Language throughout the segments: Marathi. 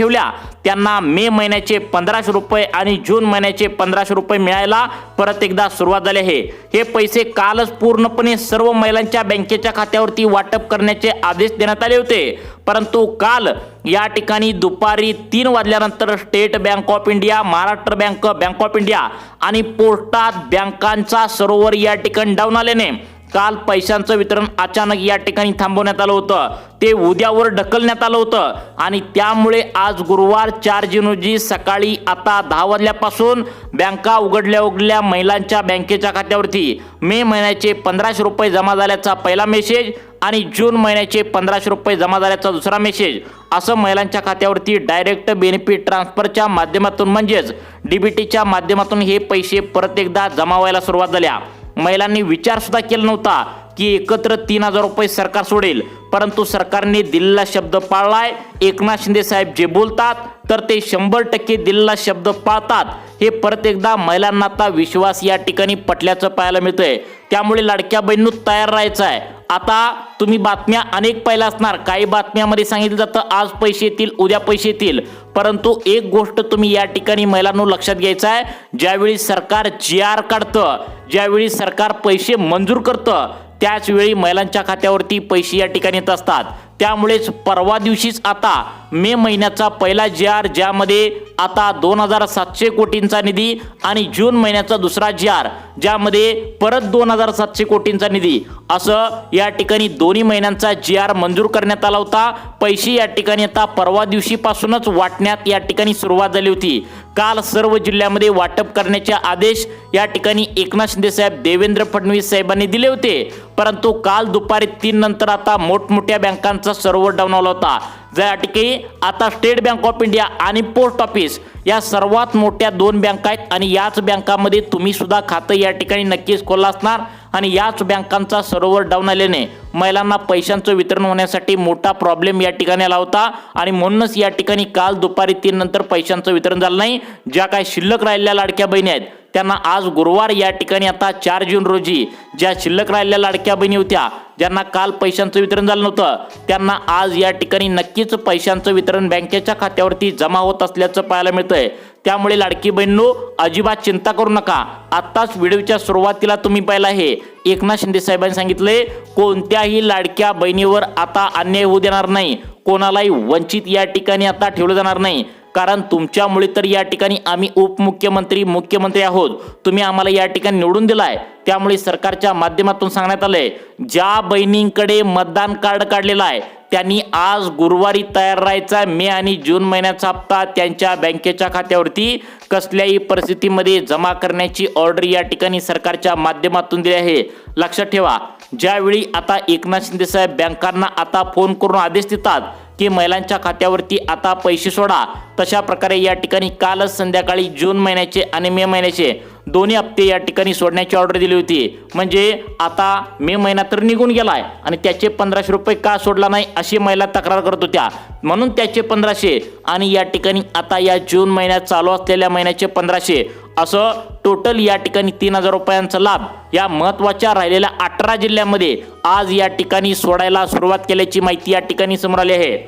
ठेवल्या त्यांना मे महिन्याचे 1500 रुपये आणि जून महिन्याचे 1500 रुपये मिळायला परत एकदा सुरुवात झाली आहे। हे पैसे कालच पूर्णपणे सर्व महिलांच्या बँकेच्या खात्यावरती वाटप करण्याचे आदेश देण्यात आले होते, परंतु काल या ठिकाणी दुपारी 3 वाजल्यानंतर state bank of India, Maharashtra bank, bank of India आणि पोस्टात बँकांचा सर्व्हर या ठिकाणी डाऊन आल्याने काल पैशांचं वितरण अचानक या ठिकाणी थांबवण्यात आलं होतं। ते उद्यावर ढकलण्यात आलं होतं आणि त्यामुळे आज गुरुवार 4 जून रोजी सकाळी आता 10 वाजल्यापासून बँका उघडल्या महिलांच्या बँकेच्या खात्यावरती मे महिन्याचे 1500 रुपये जमा झाल्याचा पहिला मेसेज आणि जून महिन्याचे 1500 रुपये जमा झाल्याचा दुसरा मेसेज असं महिलांच्या खात्यावरती डायरेक्ट बेनिफिट ट्रान्सफरच्या माध्यमातून म्हणजेच डीबीटीच्या माध्यमातून हे पैसे परत एकदा जमा व्हायला सुरुवात झाल्या। महिलांनी विचार सुद्धा केला नव्हता की एकत्र 3000 रुपये सरकार सोडेल, परंतु सरकारने दिलेला शब्द पाळलाय। एकनाथ शिंदे साहेब जे बोलतात तर ते 100% दिलेला शब्द पाळतात। हे परत एकदा महिलांना आता विश्वास या ठिकाणी पटल्याचं पाहायला मिळतंय। त्यामुळे लाडक्या बहिणींनो तयार राहायचं आहे। आता तुम्ही बातम्या अनेक पाहिल्या असणार, काही बातम्यामध्ये सांगितलं जातं आज पैसे येतील, उद्या पैसे येतील, परंतु एक गोष्ट तुम्ही या ठिकाणी महिलांनो लक्षात घ्यायचं आहे, ज्यावेळी सरकार GR काढतं, ज्यावेळी सरकार पैसे मंजूर करतं त्याच वेळी महिलांच्या खात्यावरती पैसे या ठिकाणी येत असतात। त्यामुळेच परवा दिवशीच आता मे महिन्याचा पहिला GR ज्यामध्ये आता 2700 कोटींचा निधी आणि जून महिन्याचा दुसरा GR ज्यामध्ये परत 2700 कोटींचा निधी असं या ठिकाणी दोन्ही महिन्यांचा GR मंजूर करण्यात आला होता। पैसे या ठिकाणी आता परवा दिवशीपासूनच वाटण्यात या ठिकाणी सुरुवात झाली होती। काल सर्व जिल्ह्यामध्ये वाटप करण्याचे आदेश या ठिकाणी एकनाथ शिंदे साहेब, देवेंद्र फडणवीस साहेबांनी दिले होते, परंतु काल दुपारी 3 नंतर आता मोठमोठ्या बँकांचा सर्व्हर डाऊन आला होता। ज्या ठिकाणी आता स्टेट बँक ऑफ इंडिया आणि पोस्ट ऑफिस या सर्वात मोठ्या 2 बँका आहेत आणि याच बँकामध्ये तुम्ही सुद्धा खातं या ठिकाणी नक्कीच खोललं असणार आणि याच बँकांचा सर्व्हर डाऊन आल्याने महिलांना पैशांचं वितरण होण्यासाठी मोठा प्रॉब्लेम या ठिकाणी आला होता आणि म्हणूनच या ठिकाणी काल दुपारी 3 नंतर पैशांचं वितरण झालं नाही। ज्या काही शिल्लक राहिलेल्या लाडक्या बहिणी आहेत त्यांना आज गुरुवार या ठिकाणी आता 4 जून रोजी ज्या शिल्लक राहिलेल्या लाडक्या बहिणी होत्या ज्यांना काल पैशांचं वितरण झालं नव्हतं त्यांना आज या ठिकाणी नक्कीच पैशांचं वितरण बँकेच्या खात्यावरती जमा होत असल्याचं पाहायला मिळतंय। त्यामुळे लाडकी बहिणींनो अजिबात चिंता करू नका। आताच व्हिडिओच्या सुरुवातीला तुम्ही पाहिलं आहे एकनाथ शिंदे साहेबांनी सांगितले कोणत्याही लाडक्या बहिणीवर आता अन्याय होऊ देणार नाही, कोणालाही वंचित या ठिकाणी आता ठेवलं जाणार नाही, कारण तुमच्यामुळे तर या ठिकाणी आम्ही उपमुख्यमंत्री, मुख्यमंत्री आहोत, तुम्ही आम्हाला या ठिकाणी निवडून दिलाय। त्यामुळे सरकारच्या माध्यमातून सांगण्यात आलंय ज्या बहिणींकडे मतदान कार्ड काढलेलं आहे त्यांनी आज गुरुवारी तयार राहायचा। मे आणि जून महिन्याचा हप्ता त्यांच्या बँकेच्या खात्यावरती कसल्याही परिस्थितीमध्ये जमा करण्याची ऑर्डर या ठिकाणी सरकारच्या माध्यमातून दिली आहे। लक्षात ठेवा, ज्यावेळी आता एकनाथ शिंदे साहेब बँकांना आता फोन करून आदेश देतात की महिलांच्या खात्यावरती आता पैसे सोडा, तशा प्रकारे या ठिकाणी कालच संध्याकाळी जून महिन्याचे आणि मे महिन्याचे दोन्ही हप्ते या ठिकाणी सोडण्याची ऑर्डर दिली होती। म्हणजे आता मे महिना तर निघून गेलाय आणि त्याचे 1500 रुपये का सोडला नाही अशी महिला तक्रार करत होत्या, म्हणून त्याचे 1500 आणि या ठिकाणी आता या जून महिन्यात चालू असलेल्या महिन्याचे 1500 असं टोटल या ठिकाणी 3000 रुपयांचा लाभ या महत्त्वाच्या राहिलेल्या 18 जिल्ह्यांमध्ये आज या ठिकाणी सोडायला सुरुवात केल्याची माहिती या ठिकाणी समोर आली आहे।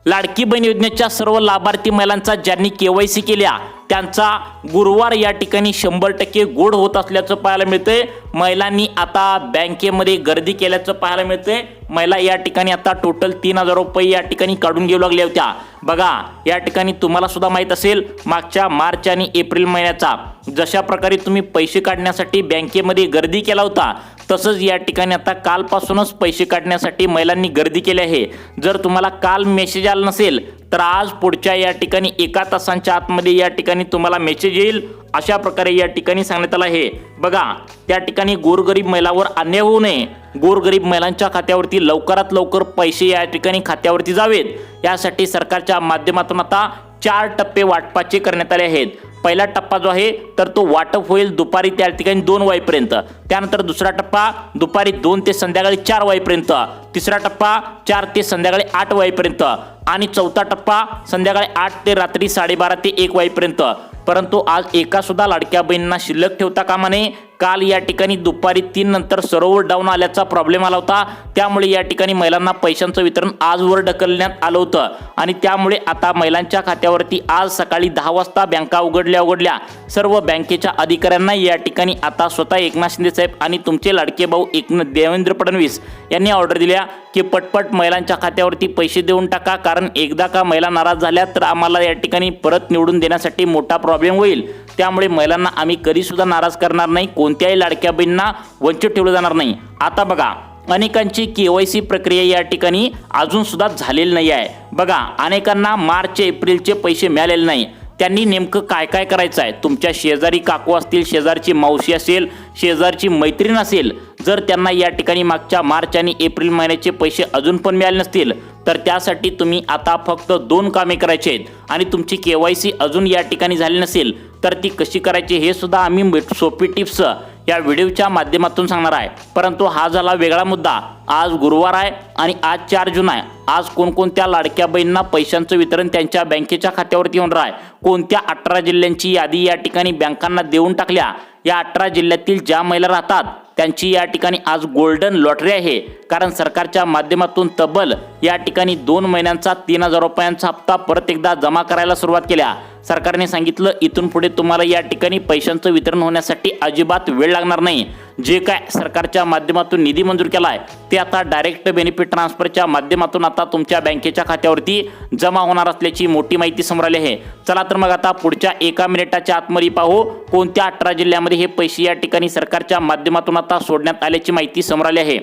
लाडकी बहीण योजनेच्या सर्व लाभार्थी महिलांचा ज्यांनी KYC केल्या त्यांचा गुरुवार या ठिकाणी 100% गोड होत असल्याचं पाहायला मिळतंय। महिलांनी आता बँकेमध्ये गर्दी केल्याचं पाहायला मिळतंय। महिला या ठिकाणी आता टोटल 3000 रुपये या ठिकाणी काढून घेऊ लागल्या होत्या। बघा या ठिकाणी तुम्हाला सुद्धा माहित असेल मागच्या मार्च आणि एप्रिल महिन्याचा जशा प्रकारे तुम्ही पैसे काढण्यासाठी बँकेमध्ये गर्दी केला होता तसंच या ठिकाणी आता कालपासूनच पैसे काढण्यासाठी महिलांनी गर्दी केली आहे। जर तुम्हाला काल मेसेज आला नसेल तर आज पुढच्या या ठिकाणी 1 तासांच्या आतमध्ये या ठिकाणी तुम्हाला मेसेज येईल अशा प्रकारे या ठिकाणी सांगण्यात आलं आहे। बघा त्या ठिकाणी गोरगरीब महिलांवर अन्याय होऊ नये, गोरगरीब महिलांच्या खात्यावरती लवकरात लवकर पैसे या ठिकाणी खात्यावरती जावेत यासाठी सरकारच्या माध्यमातून आता 4 टप्पे वाटपाचे करण्यात आले आहेत। पहिला टप्पा जो आहे तर तो वाटप होईल दुपारी त्या ठिकाणी 2 वाजेपर्यंत, त्यानंतर दुसरा टप्पा दुपारी 2 ते संध्याकाळी 4 वाजेपर्यंत, तिसरा टप्पा 4 ते संध्याकाळी 8 वाजेपर्यंत आणि चौथा टप्पा संध्याकाळी 8 ते रात्री 12:30 ते 1 वाजेपर्यंत। परंतु आज एका सुद्धा लाडक्या बहिणींना शिल्लक ठेवता कामा नये, काल या ठिकाणी दुपारी 3 नंतर सर्व्हर डाऊन आल्याचा प्रॉब्लेम आला होता। त्यामुळे या ठिकाणी महिलांना पैशांचं वितरण आजवर ढकलण्यात आलं होतं आणि त्यामुळे आता महिलांच्या खात्यावरती आज सकाळी 10 वाजता बँका उघडल्या सर्व बँकेच्या अधिकाऱ्यांना या ठिकाणी आता स्वतः एकनाथ शिंदे साहेब आणि तुमचे लाडके भाऊ देवेंद्र फडणवीस यांनी ऑर्डर दिल्या की पटपट महिलांच्या खात्यावरती पैसे देऊन टाका, कारण एकदा का महिला नाराज झाल्या तर आम्हाला या ठिकाणी परत निवडून देण्यासाठी मोठा प्रॉब्लेम होईल। त्यामुळे महिलांना आम्ही कधी सुद्धा नाराज करणार नाही, कोणत्याही लाडक्या बहिणींना वंचित ठेवलं जाणार नाही। आता बघा, अनेकांची KYC प्रक्रिया या ठिकाणी अजून सुद्धा झालेली नाही आहे। बघा, अनेकांना मार्च एप्रिलचे पैसे मिळालेले नाही। त्यांनी नेमकं काय काय करायचं आहे? तुमच्या शेजारी काकू असतील, शेजारची मावशी असेल, शेजारची मैत्रीण असेल, जर त्यांना या ठिकाणी मागच्या मार्च आणि एप्रिल महिन्याचे पैसे अजून पण मिळाले नसतील तर त्यासाठी तुम्ही आता फक्त 2 कामे करायची आहेत आणि तुमची KYC अजून या ठिकाणी झाली नसेल तर ती कशी करायची हे सुद्धा आम्ही सोपी टिप्स या व्हिडिओच्या माध्यमातून सांगणार आहे। परंतु हा झाला वेगळा मुद्दा। आज गुरुवार आहे आणि आज 4 जून आहे। आज कोणकोणत्या लाडक्या बहिणींना पैशांचं वितरण त्यांच्या बँकेच्या खात्यावरती होणार आहे, कोणत्या 18 जिल्ह्यांची यादी या ठिकाणी बँकांना देऊन टाकल्या, या 18 जिल्ह्यातील ज्या महिला राहतात त्यांची या ठिकाणी आज गोल्डन लॉटरी आहे। कारण सरकारच्या माध्यमातून तब्बल या ठिकाणी 2 महिन्यांचा 3000 रुपयांचा हप्ता परत एकदा जमा करायला सुरुवात केल्या। सरकारने सांगितलं इथून पुढे तुम्हाला या ठिकाणी पैशांचं वितरण होण्यासाठी अजिबात वेळ लागणार नाही। जे काय सरकारच्या माध्यमातून निधी मंजूर केला आहे ते आता डायरेक्ट बेनिफिट ट्रान्सफरच्या माध्यमातून आता तुमच्या बँकेच्या खात्यावरती जमा होणार असल्याची मोठी माहिती समोर आली आहे। चला तर मग आता पुढच्या 1 मिनिटाच्या आतमध्ये पाहू कोणत्या 18 जिल्ह्यामध्ये हे पैसे या ठिकाणी सरकारच्या माध्यमातून आता सोडण्यात आल्याची माहिती समोर आली आहे।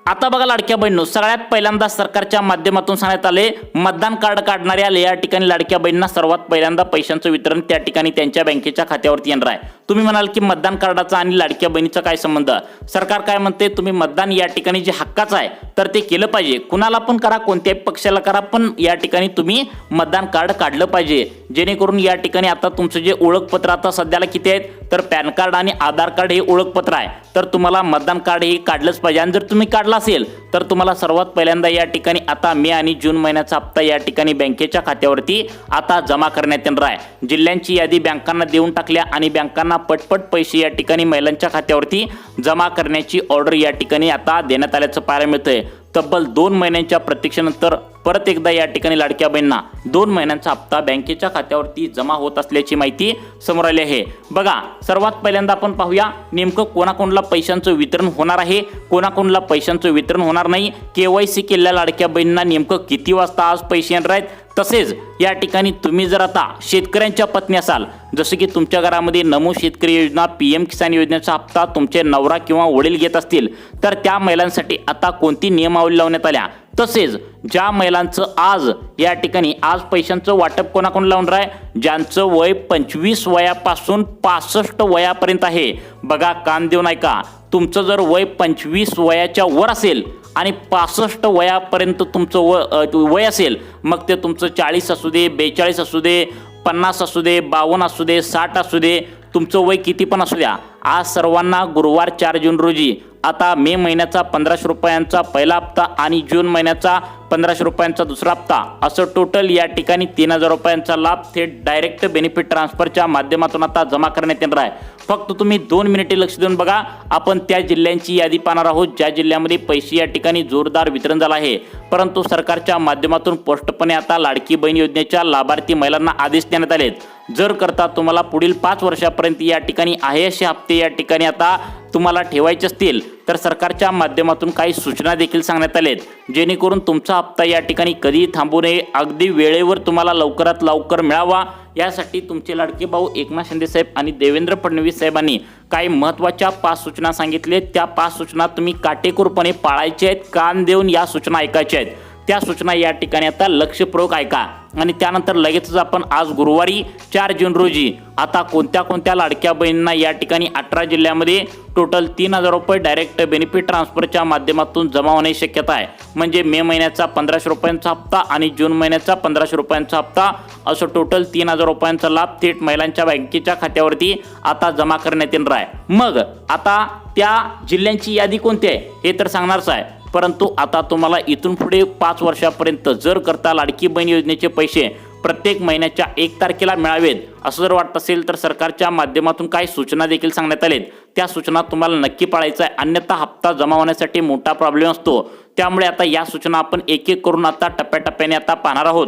आता बघा लाडक्या बहिणींनो, सगळ्यात पहिल्यांदा सरकारच्या माध्यमातून सांगण्यात आले मतदान कार्ड काढणाऱ्या या ठिकाणी लाडक्या बहिणींना सर्वात पहिल्यांदा पैशांचं वितरण त्या ठिकाणी त्यांच्या बँकेच्या खात्यावरती येणार आहे। तुम्ही म्हणाल की मतदान कार्डाचा आणि लाडक्या बहिणीचा काय संबंध? सरकार काय म्हणते, तुम्ही मतदान या ठिकाणी जे हक्काचं आहे तर ते केलं पाहिजे, कुणाला पण करा, कोणत्याही पक्षाला करा, पण या ठिकाणी तुम्ही मतदान कार्ड काढलं पाहिजे, जेणेकरून या ठिकाणी आता तुमचं जे ओळखपत्र आता सध्याला किती आहेत तर पॅन कार्ड आणि आधार कार्ड हे ओळखपत्र आहे, तर तुम्हाला मतदान कार्ड हे काढलंच पाहिजे। आणि जर तुम्ही काढलं असेल तर तुम्हाला सर्वात पहिल्यांदा या ठिकाणी आता मे आणि जून महिन्याचा हप्ता या ठिकाणी बँकेच्या खात्यावरती आता जमा करण्यात येणार आहे। जिल्ह्यांची यादी बँकांना देऊन टाकल्या आणि बँकांना पटपट पैसे या ठिकाणी महिलांच्या खात्यावरती जमा करण्याची ऑर्डर या ठिकाणी आता देण्यात आल्याचं पाहायला मिळतंय। तब्बल 2 महिन्यांच्या प्रतीक्षेनंतर परत एकदा या ठिकाणी लाडक्या बहिणींना 2 महिन्यांचा हप्ता बँकेच्या खात्यावरती जमा होत असल्याची माहिती समोर आली आहे। बघा, सर्वात पहिल्यांदा आपण पाहूया नेमकं कोणाकोणाला पैशांचं वितरण होणार आहे, कोणाकोणाला पैशांचं वितरण होणार नाही, KYC केलेल्या लाडक्या बहिणींना नेमकं किती वाजता आज पैसे येणार आहेत। तसेच या ठिकाणी तुम्ही जर आता शेतकऱ्यांच्या पत्नी असाल, जसं की तुमच्या घरामध्ये नमो शेतकरी योजना, PM किसान योजनेचा हप्ता तुमचे नवरा किंवा वडील घेत असतील तर त्या महिलांसाठी आता कोणती नियमावली लावण्यात आल्या, तसेच ज्या महिलांचं आज या ठिकाणी आज पैशांचं वाटप कोणाकोणाला होणार आहे, ज्यांचं वय 25 वयापासून 65 वयापर्यंत आहे। बघा, कान देऊन ऐका, तुमचं जर वय 25 वयाच्या वर असेल आणि 65 वयापर्यंत तुमचं वय असेल, मग ते तुमचं 40 असू दे, 42 असू दे, 50 असू दे, 52 असू दे, 60 असू दे, तुमचं वय किती पण असू द्या, आज सर्वांना गुरुवार 4 जून रोजी आता मे महिन्याचा 1500 रुपयांचा पहिला हप्ता आणि जून महिन्याचा 1500 रुपयांचा दुसरा हप्ता असं टोटल या ठिकाणी 3000 रुपयांचा लाभ थेट डायरेक्ट बेनिफिट ट्रान्सफरच्या माध्यमातून आता जमा करण्यात येणार आहे। फक्त तुम्ही 2 मिनिटे लक्ष देऊन बघा, आपण त्या जिल्ह्यांची यादी पाहणार आहोत ज्या जिल्ह्यामध्ये पैसे या ठिकाणी जोरदार वितरण झालं आहे। परंतु सरकारच्या माध्यमातून स्पष्टपणे आता लाडकी बहीण योजनेच्या लाभार्थी महिलांना आदेश देण्यात आलेत, जर करता तुम्हाला पुढील 5 वर्षापर्यंत या ठिकाणी आहे असे हप्ते या ठिकाणी आता तुम्हाला ठेवायचे असतील तर सरकारच्या माध्यमातून काही सूचना देखील सांगण्यात आलेत, जेणेकरून तुमचा हप्ता या ठिकाणी कधी थांबू नये, अगदी वेळेवर तुम्हाला लवकरात लवकर मिळावा, यासाठी तुमचे लाडके भाऊ एकनाथ शिंदे साहेब आणि देवेंद्र फडणवीस साहेबांनी काही महत्त्वाच्या 5 सूचना सांगितल्या। त्या 5 सूचना तुम्ही काटेकोरपणे पाळायच्या आहेत, कान देऊन या सूचना ऐकायच्या आहेत। त्या सूचना या ठिकाणी आता लक्षपूर्वक ऐका आणि त्यानंतर लगेचच आपण आज गुरुवारी 4 जून रोजी आता कोणत्या लाडक्या बहिणींना या ठिकाणी 18 जिल्ह्यामध्ये टोटल 3000 रुपये डायरेक्ट बेनिफिट ट्रान्सफरच्या माध्यमातून जमा होण्याची शक्यता आहे। म्हणजे मे महिन्याचा 1500 रुपयांचा हप्ता आणि जून महिन्याचा 1500 रुपयांचा हप्ता असं टोटल 3000 रुपयांचा लाभ थेट महिलांच्या बँकेच्या खात्यावरती आता जमा करण्यात येणार आहे। मग आता त्या जिल्ह्यांची यादी कोणती आहे हे तर सांगणारच आहे, परंतु आता तुम्हाला इथून पुढे 5 वर्षापर्यंत जर करता लाडकी बहीण योजनेचे पैसे प्रत्येक महिन्याच्या 1 तारखेला मिळावेत असं जर वाटत असेल तर सरकारच्या माध्यमातून काही सूचना देखील सांगण्यात आलेत। त्या सूचना तुम्हाला नक्की पाळायचा आहे, अन्यथा हप्ता जमा होण्यासाठी मोठा प्रॉब्लेम असतो। त्यामुळे आता या सूचना आपण एक एक करून आता टप्प्याटप्प्याने आता पाहणार आहोत।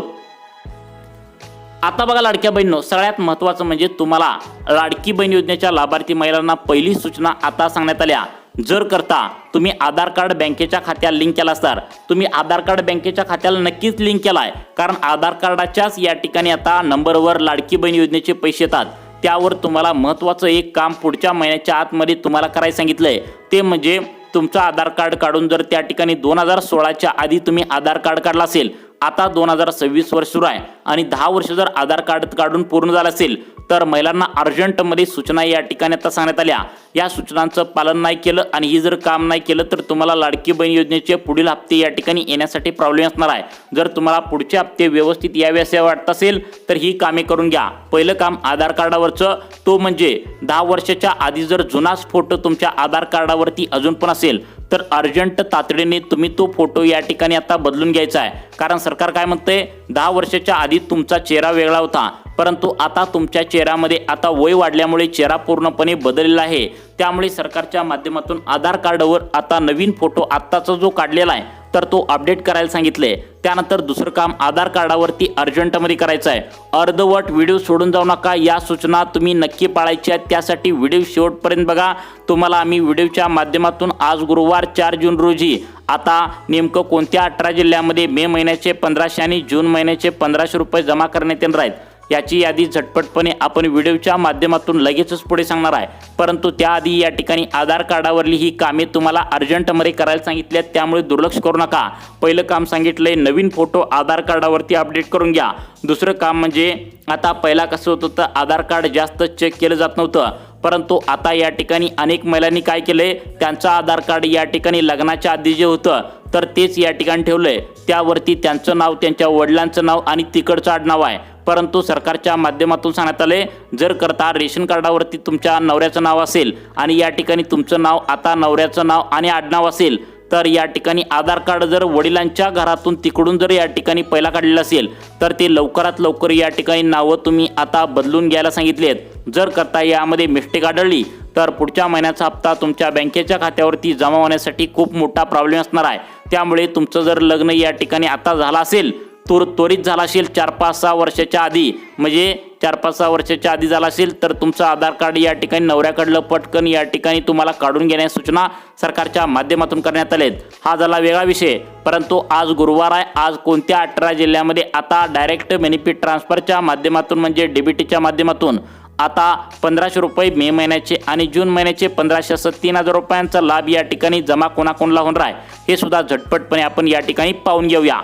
आता बघा लाडक्या बहिणींनो, सगळ्यात महत्त्वाचं म्हणजे तुम्हाला लाडकी बहीण योजनेच्या लाभार्थी महिलांना पहिली सूचना आता सांगण्यात आल्या। जर करता तुम्ही आधार कार्ड बँकेच्या खात्याला लिंक केला तर तुम्ही आधार कार्ड बँकेच्या खात्याला नक्कीच लिंक केलाय, कारण आधार कार्डाच्याच या ठिकाणी आता नंबरवर लाडकी बहीण योजनेचे पैसे येतात। त्यावर तुम्हाला महत्त्वाचं एक काम पुढच्या महिन्याच्या आतमध्ये तुम्हाला करायला सांगितलंय, ते म्हणजे तुमचं आधार कार्ड काढून जर त्या ठिकाणी 2016च्या आधी तुम्ही आधार कार्ड काढला असेल, आता 2026 वर्ष सुरू आहे आणि 10 वर्ष जर आधार कार्ड काढून पूर्ण झालं असेल तर महिलांना अर्जंटमध्ये सूचना या ठिकाणी आता सांगण्यात आल्या। या सूचनांचं पालन नाही केलं आणि ही जर काम नाही केलं तर तुम्हाला लाडकी बहीण योजनेचे पुढील हप्ते या ठिकाणी येण्यासाठी प्रॉब्लेम असणार आहे। जर तुम्हाला पुढचे हप्ते व्यवस्थित यावे असे वाटत असेल तर ही कामे करून घ्या। पहिलं काम आधार कार्डावरचं, तो म्हणजे 10 वर्षाच्या आधी जर जुनाच फोटो तुमच्या आधार कार्डावरती अजून पण असेल तर अर्जंट तातडीने तुम्ही तो फोटो या ठिकाणी आता बदलून घ्यायचा आहे। कारण सरकार काय म्हणते, 10 वर्षाच्या आधी तुमचा चेहरा वेगळा होता, परंतु आता तुमच्या चेहऱ्यामध्ये आता वय वाढल्यामुळे चेहरा पूर्णपणे बदललेला आहे। त्यामुळे सरकारच्या माध्यमातून आधार कार्डवर आता नवीन फोटो आत्ताचा जो काढलेला आहे तर तो अपडेट करायला सांगितले। त्यानंतर दुसरं काम आधार कार्डावरती अर्जंटमध्ये करायचं आहे। अर्धवट व्हिडिओ सोडून जाऊ नका, या सूचना तुम्ही नक्की पाळायच्या आहेत। त्यासाठी व्हिडिओ शेवटपर्यंत बघा। तुम्हाला आम्ही व्हिडिओच्या माध्यमातून आज गुरुवार 4 जून रोजी आता नेमकं कोणत्या 18 जिल्ह्यामध्ये मे महिन्याचे 1500 आणि जून महिन्याचे 1500 रुपये जमा करण्यात येणार आहेत याची यादी झटपटपणे आपण व्हिडिओच्या माध्यमातून लगेचच पुढे सांगणार आहे। परंतु त्याआधी या ठिकाणी आधार कार्डावरली ही कामे तुम्हाला अर्जंटमध्ये करायला सांगितली आहेत, त्यामुळे दुर्लक्ष करू नका। पहिलं काम सांगितलंय, नवीन फोटो आधार कार्डावरती अपडेट करून घ्या। दुसरं काम म्हणजे आता पहिला कसं होत होतं, आधार कार्ड जास्त चेक केलं जात नव्हतं, परंतु आता या ठिकाणी अनेक महिलांनी काय केलंय, त्यांचं आधार कार्ड या ठिकाणी लग्नाच्या आधी जे होतं तर तेच या ठिकाणी ठेवलंय। त्यावरती त्यांचं नाव, त्यांच्या वडिलांचं नाव आणि तिकडचं आडनाव आहे। परंतु सरकारच्या माध्यमातून सांगण्यात आले, जर करता रेशन कार्डावरती तुमच्या नवऱ्याचं नाव असेल आणि या ठिकाणी तुमचं नाव आता नवऱ्याचं नाव आणि आडनाव असेल तर या ठिकाणी आधार कार्ड जर वडिलांच्या घरातून तिकडून जर या ठिकाणी पहिला काढलेलं असेल तर ते लवकरात लवकर या ठिकाणी नावं तुम्ही आता बदलून घ्यायला सांगितले आहेत। जर करता यामध्ये मिस्टेक आढळली तर पुढच्या महिन्याचा हप्ता तुमच्या बँकेच्या खात्यावरती जमा होण्यासाठी खूप मोठा प्रॉब्लेम असणार आहे। त्यामुळे तुमचं जर लग्न या ठिकाणी आता झालं असेल, त्वरित झाला असेल 4-5-6 वर्षाच्या आधी, म्हणजे 4-5-6 वर्षाच्या आधी झाला असेल तर तुमचं आधार कार्ड या ठिकाणी नवऱ्याकडलं पटकन या ठिकाणी तुम्हाला काढून घेण्याची सूचना सरकारच्या माध्यमातून करण्यात आल्या आहेत। हा झाला वेगळा विषय, परंतु आज गुरुवार आहे। आज कोणत्या 18 जिल्ह्यामध्ये आता डायरेक्ट बेनिफिट ट्रान्सफरच्या माध्यमातून म्हणजे डीबीटीच्या माध्यमातून आता 1500 रुपये मे महिन्याचे आणि जून महिन्याचे 1500 असं 3000 रुपयांचा लाभ या ठिकाणी जमा कोणाकोणाला होणार आहे हे सुद्धा झटपटपणे आपण या ठिकाणी पाहून घेऊया।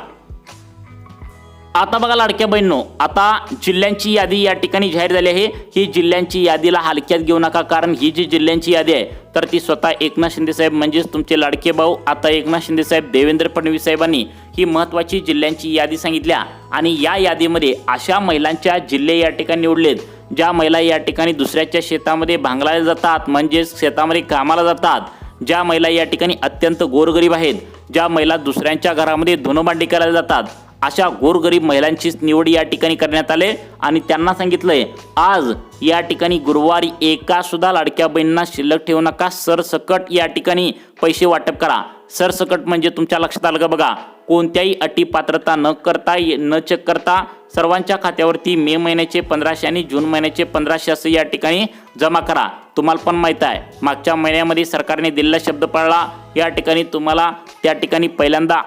आता बघा लाडक्या बहिणींनो, आता जिल्ह्यांची यादी या ठिकाणी जाहीर झाली आहे। ही जिल्ह्यांची यादीला हलक्यात घेऊ नका, कारण ही जी जिल्ह्यांची यादी आहे तर ती स्वतः एकनाथ शिंदे साहेब म्हणजेच तुमचे लाडके भाऊ आता एकनाथ शिंदे साहेब, देवेंद्र फडणवीस साहेबांनी ही महत्त्वाची जिल्ह्यांची यादी सांगितल्या आणि या यादीमध्ये अशा महिलांच्या जिल्हे या ठिकाणी निवडलेत ज्या महिला या ठिकाणी दुसऱ्याच्या शेतामध्ये भांगलायला जातात, म्हणजेच शेतामध्ये कामाला जातात, ज्या महिला या ठिकाणी अत्यंत गोरगरीब आहेत, ज्या महिला दुसऱ्यांच्या घरामध्ये धुणभांडी करायला जातात, अशा गोरगरीब महिलांचीच निवड या ठिकाणी करण्यात आले आणि त्यांना सांगितलंय, आज या ठिकाणी गुरुवारी एका सुद्धा लाडक्या बहिणींना शिल्लक ठेवू नका, सरसकट या ठिकाणी पैसे वाटप करा। सरसकट म्हणजे तुमच्या लक्षात आलं का बघा, कोणत्याही अटी पात्रता न चेक करता सर्वांच्या खात्यावरती मे महिन्याचे 1500 आणि जून महिन्याचे 1500 असं या ठिकाणी जमा करा। तुम्हाला पण माहित आहे, मागच्या महिन्यामध्ये सरकारने दिलेला शब्द पाळला। या ठिकाणी तुम्हाला त्या ठिकाणी पहिल्यांदा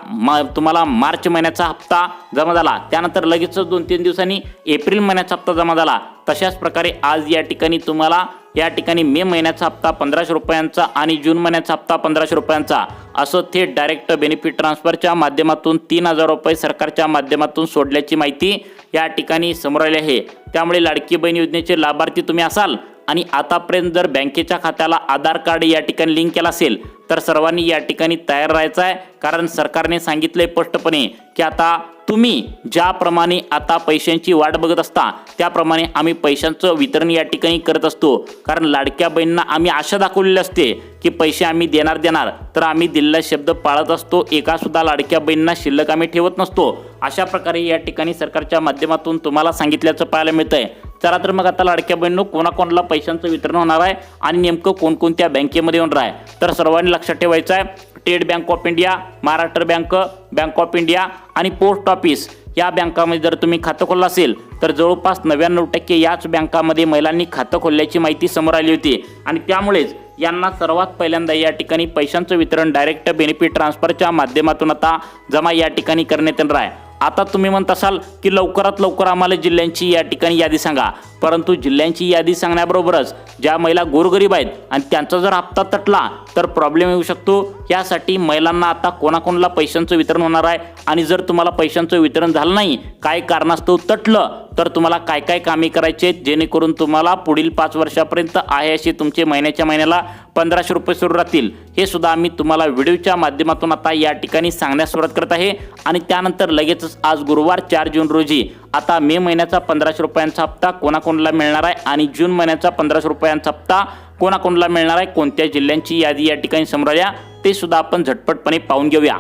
तुम्हाला मार्च महिन्याचा हप्ता जमा झाला, त्यानंतर लगेच 2-3 दिवसांनी एप्रिल महिन्याचा हप्ता जमा झाला। तशाच प्रकारे आज या ठिकाणी तुम्हाला या ठिकाणी मे महिन्याचा हप्ता 1500 रुपयांचा आणि जून महिन्याचा हप्ता 1500 रुपयांचा असं थेट डायरेक्ट बेनिफिट ट्रान्सफरच्या माध्यमातून 3000 रुपये सरकारच्या माध्यमातून सोडल्याची माहिती या ठिकाणी समोर आली आहे। त्यामुळे लाडकी बहीण योजनेचे लाभार्थी तुम्ही असाल आणि आतापर्यंत जर बँकेच्या खात्याला आधार कार्ड या ठिकाणी लिंक केला असेल तर सर्वांनी या ठिकाणी तयार राहायचं आहे, कारण सरकारने सांगितलंय स्पष्टपणे की आता तुम्ही ज्याप्रमाणे आता पैशांची वाट बघत असता त्याप्रमाणे आम्ही पैशांचं वितरण या ठिकाणी करत असतो, कारण लाडक्या बहिणींना आम्ही आशा दाखवलेली असते की पैसे आम्ही देणार, तर आम्ही दिलेला शब्द पाळत असतो, एका सुद्धा लाडक्या बहिणींना शिल्लक आम्ही ठेवत नसतो। अशा प्रकारे या ठिकाणी सरकारच्या माध्यमातून तुम्हाला सांगितल्याचं पाहायला मिळतंय। चला तर मग आता लाडक्या बहिणींनो कोणाकोणाला पैशांचं वितरण होणार आहे आणि नेमकं कोणकोणत्या बँकेमध्ये होणार आहे, तर सर्वांनी लक्षात ठेवायचं आहे। State bank of India, Maharashtra bank, bank of India आणि पोस्ट ऑफिस या बँकामध्ये जर तुम्ही खातं खोललं असेल तर जवळपास 99% याच बँकामध्ये महिलांनी खातं खोलल्याची माहिती समोर आली होती आणि त्यामुळेच यांना सर्वात पहिल्यांदा या ठिकाणी पैशांचं वितरण डायरेक्ट बेनिफिट ट्रान्सफरच्या माध्यमातून आता जमा या ठिकाणी करण्यात येणार आहे। आता तुम्ही म्हणत असाल की लवकरात लवकर आम्हाला जिल्ह्यांची या ठिकाणी यादी सांगा, परंतु जिल्ह्यांची यादी सांगण्याबरोबरच ज्या महिला गोरगरीब आहेत आणि त्यांचा जर हप्ता तटला तर प्रॉब्लेम येऊ शकतो। यासाठी महिलांना आता कोणाकोणाला पैशांचं वितरण होणार आहे आणि जर तुम्हाला पैशांचं वितरण झालं नाही, काय कारणास्तव तटलं, तर तुम्हाला काय काय कामे करायची आहेत जेणेकरून तुम्हाला पुढील 5 वर्षापर्यंत आहे असे तुमचे महिन्याच्या महिन्याला 1500 रुपये सुरू राहतील, हे सुद्धा आम्ही तुम्हाला व्हिडिओच्या माध्यमातून आता या ठिकाणी सांगण्यास सुरुवात करत आहे। आणि त्यानंतर लगेचच आज गुरुवार 4 जून रोजी आता मे महिन्याचा 1500 रुपयांचा हप्ता कोणाकोणाला मिळणार आहे आणि जून महिन्याचा 1500 रुपयांचा हप्ता कोणाकोणाला मिळणार आहे, कोणत्या जिल्ह्यांची यादी या ठिकाणी समोर आल्या ते सुद्धा आपण झटपटपणे पाहून घेऊया।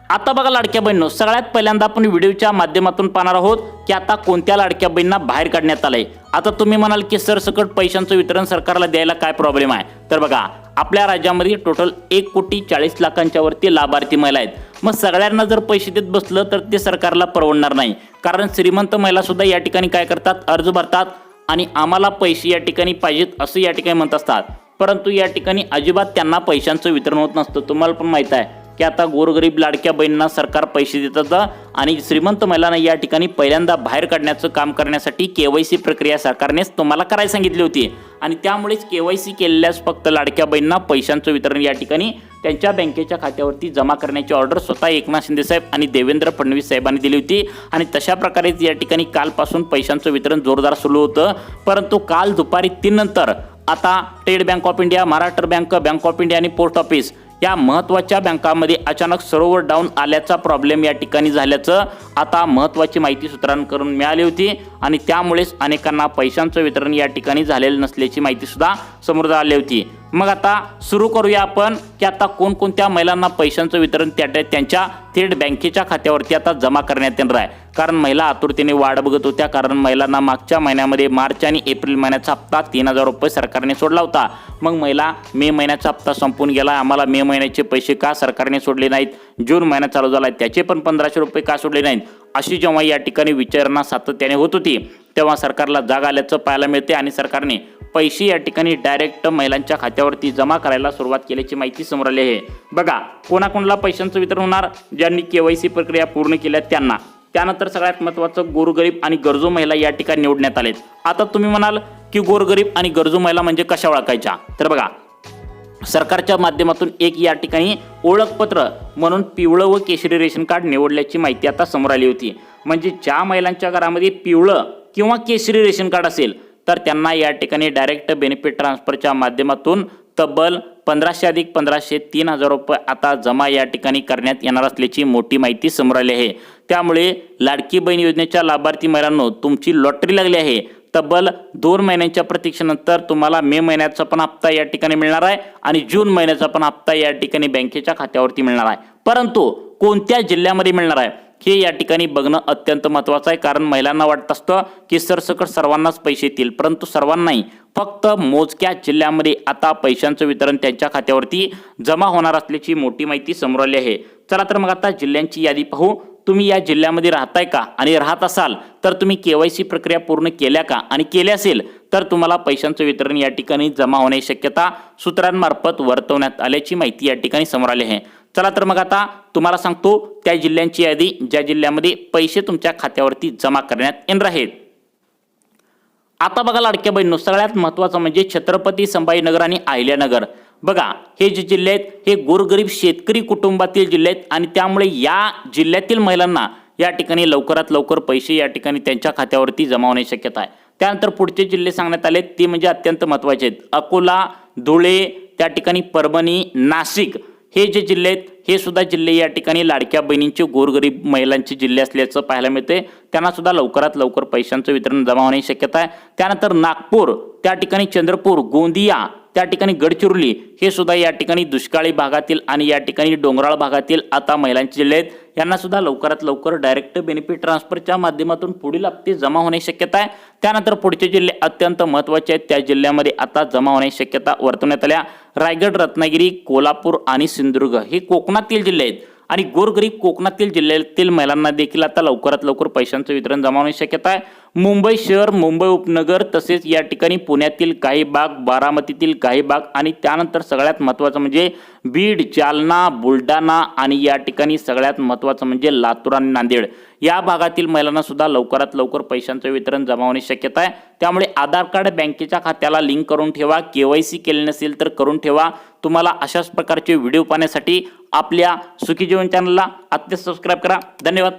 आता बघा लाडक्या बहिणींनो, सगळ्यात पहिल्यांदा आपण व्हिडिओच्या माध्यमातून पाहणार आहोत की आता कोणत्या लाडक्या बहिणींना बाहेर काढण्यात आलंय। आता तुम्ही म्हणाल की सरसकट पैशांचं वितरण सरकारला द्यायला काय प्रॉब्लेम आहे, तर बघा आपल्या राज्यामध्ये टोटल 1,40,00,000 वरती लाभार्थी महिला आहेत। मग सगळ्यांना जर पैसे देत बसलं तर ते सरकारला परवडणार नाही, कारण श्रीमंत महिला सुद्धा या ठिकाणी काय करतात, अर्ज भरतात आणि आम्हाला पैसे या ठिकाणी पाहिजेत असं या ठिकाणी म्हणत असतात, परंतु या ठिकाणी अजिबात त्यांना पैशांचं वितरण होत नसतं। तुम्हाला पण माहित आहे की आता गोरगरीब लाडक्या बहिणींना सरकार पैसे देतात आणि श्रीमंत महिलांना या ठिकाणी पहिल्यांदा बाहेर काढण्याचं काम करण्यासाठी KYC प्रक्रिया सरकारनेच तुम्हाला करायला सांगितली होती आणि त्यामुळेच KYC केलेल्याच फक्त लाडक्या बहिणींना पैशांचं वितरण या ठिकाणी त्यांच्या बँकेच्या खात्यावरती जमा करण्याची ऑर्डर स्वतः एकनाथ शिंदे साहेब आणि देवेंद्र फडणवीस साहेबांनी दिली होती आणि तशा प्रकारेच या ठिकाणी कालपासून पैशांचं वितरण जोरदार सुरू होतं। परंतु काल दुपारी 3 नंतर आता state bank of India, Maharashtra bank, bank of India आणि पोस्ट ऑफिस या महत्त्वाच्या बँकांमध्ये अचानक सर्व्हर डाऊन आल्याचा प्रॉब्लेम या ठिकाणी झाल्याचं आता महत्त्वाची माहिती सूत्रांकडून मिळाली होती आणि त्यामुळेच अनेकांना पैशांचं वितरण या ठिकाणी झालेलं नसल्याची माहिती सुद्धा समोर आली होती। मग आता सुरू करूया आपण की आता कोणकोणत्या महिलांना पैशांचं वितरण त्यांच्या थेट बँकेच्या खात्यावरती आता जमा करण्यात येणार आहे, कारण महिला आतुरतेने वाट बघत होत्या, कारण महिलांना मागच्या महिन्यामध्ये मार्च आणि एप्रिल महिन्याचा हप्ता 3000 रुपये सरकारने सोडला होता। मग महिला मे महिन्याचा हप्ता संपून गेला, आम्हाला मे महिन्याचे पैसे का सरकारने सोडले नाहीत, जून महिना चालू झाला त्याचे पण 1500 रुपये का सोडले नाहीत, अशी जेव्हा या ठिकाणी विचारणा सातत्याने होत होती तेव्हा सरकारला जाग आल्याचं पाहायला मिळते आणि सरकारने पैसे या ठिकाणी डायरेक्ट महिलांच्या खात्यावरती जमा करायला सुरुवात केल्याची माहिती समोर आली आहे। बघा कोणाकोणाला पैशांचं वितरण होणार, ज्यांनी KYC प्रक्रिया पूर्ण केल्या त्यांना। त्यानंतर सगळ्यात महत्त्वाचं गोरगरीब आणि गरजू महिला या ठिकाणी निवडण्यात आलेत। आता तुम्ही म्हणाल की गोरगरीब आणि गरजू महिला म्हणजे कशा ओळखायच्या, तर बघा सरकारच्या माध्यमातून एक या ठिकाणी ओळखपत्र म्हणून पिवळं व केशरी रेशन कार्ड निवडल्याची माहिती आता समोर आली होती। म्हणजे ज्या महिलांच्या घरामध्ये पिवळं किंवा केशरी रेशन कार्ड असेल तर त्यांना या ठिकाणी डायरेक्ट बेनिफिट ट्रान्सफरच्या माध्यमातून तब्बल 1500 अधिक 1500 3000 रुपये आता जमा या ठिकाणी करण्यात येणार असल्याची मोठी माहिती समोर आली आहे। त्यामुळे लाडकी बहीण योजनेच्या लाभार्थी महिलांनो तुमची लॉटरी लागली आहे। तब्बल 2 महिन्यांच्या प्रतीक्षेनंतर तुम्हाला मे महिन्याचा पण हप्ता या ठिकाणी मिळणार आहे आणि जून महिन्याचा पण हप्ता या ठिकाणी बँकेच्या खात्यावरती मिळणार आहे, परंतु कोणत्या जिल्ह्यामध्ये मिळणार आहे हे या ठिकाणी बघणं अत्यंत महत्त्वाचं आहे, कारण महिलांना वाटत असतं की सरसकट सर्वांनाच पैसे येतील, परंतु सर्वांना नाही, फक्त मोजक्या जिल्ह्यामध्ये आता पैशांचं वितरण त्यांच्या खात्यावरती जमा होणार असल्याची मोठी माहिती समोर आली आहे। चला तर मग आता जिल्ह्यांची यादी पाहू। तुम्ही या जिल्ह्यामध्ये राहताय का आणि राहत असाल तर तुम्ही KYC प्रक्रिया पूर्ण केल्या का आणि केल्या असेल तर तुम्हाला पैशांचं वितरण या ठिकाणी जमा होण्याची शक्यता सूत्रांमार्फत वर्तवण्यात आल्याची माहिती या ठिकाणी समोर आली आहे। चला तर मग आता तुम्हाला सांगतो त्या जिल्ह्यांची यादी ज्या जिल्ह्यामध्ये पैसे तुमच्या खात्यावरती जमा करण्यात येणार आहेत। आता बघा लाडक्या बहिणींनो, सगळ्यात महत्त्वाचं म्हणजे छत्रपती संभाजीनगर आणि अहिल्यानगर। बघा हे जे जिल्हे आहेत हे गोरगरीब शेतकरी कुटुंबातील जिल्हे आहेत आणि त्यामुळे या जिल्ह्यातील महिलांना या ठिकाणी लवकरात लवकर पैसे या ठिकाणी त्यांच्या खात्यावरती जमा होण्याची शक्यता आहे। त्यानंतर पुढचे जिल्हे सांगण्यात आले ते म्हणजे अत्यंत महत्त्वाचे आहेत, अकोला, धुळे, त्या ठिकाणी परभणी, नाशिक हे जे जिल्हे आहेत हे सुद्धा जिल्हे या ठिकाणी लाडक्या बहिणींचे गोरगरीब महिलांचे जिल्हे असल्याचं पाहायला मिळते। त्यांना सुद्धा लवकरात लवकर पैशांचं वितरण जमा होण्याची शक्यता आहे। त्यानंतर नागपूर, त्या ठिकाणी चंद्रपूर, गोंदिया, त्या ठिकाणी गडचिरोली हे सुद्धा या ठिकाणी दुष्काळी भागातील आणि या ठिकाणी डोंगराळ भागातील आता महिलांचे जिल्हे आहेत। यांना सुद्धा लवकरात लवकर डायरेक्ट बेनिफिट ट्रान्सफरच्या माध्यमातून पुढील हप्ते जमा होण्याची शक्यता आहे। त्यानंतर पुढचे जिल्हे अत्यंत महत्त्वाचे आहेत, त्या जिल्ह्यामध्ये आता जमा होण्याची शक्यता वर्तवण्यात आल्या। रायगड, रत्नागिरी, कोल्हापूर आणि सिंधुदुर्ग हे कोकणातील जिल्हे आहेत आणि गोरगरीब कोकणातील जिल्ह्यातील महिलांना देखील आता लवकरात लवकर पैशांचं वितरण जमा होण्याची शक्यता आहे। मुंबई शहर, मुंबई उपनगर तसेच या ठिकाणी पुण्यातील काही भाग, बारामतीतील काही भाग आणि त्यानंतर सगळ्यात महत्त्वाचं म्हणजे बीड, जालना, बुलढाणा आणि या ठिकाणी सगळ्यात महत्त्वाचं म्हणजे लातूर आणि नांदेड या भागातील महिलांना सुद्धा लवकरात लवकर पैशांचं वितरण जमा होण्याची शक्यता आहे। त्यामुळे आधार कार्ड बँकेच्या खात्याला लिंक करून ठेवा, KYC केले नसेल तर करून ठेवा। तुम्हाला अशाच प्रकारचे व्हिडिओ पाहण्यासाठी आपल्या सुखी जीवन चॅनलला आत्ता सबस्क्राईब करा। धन्यवाद।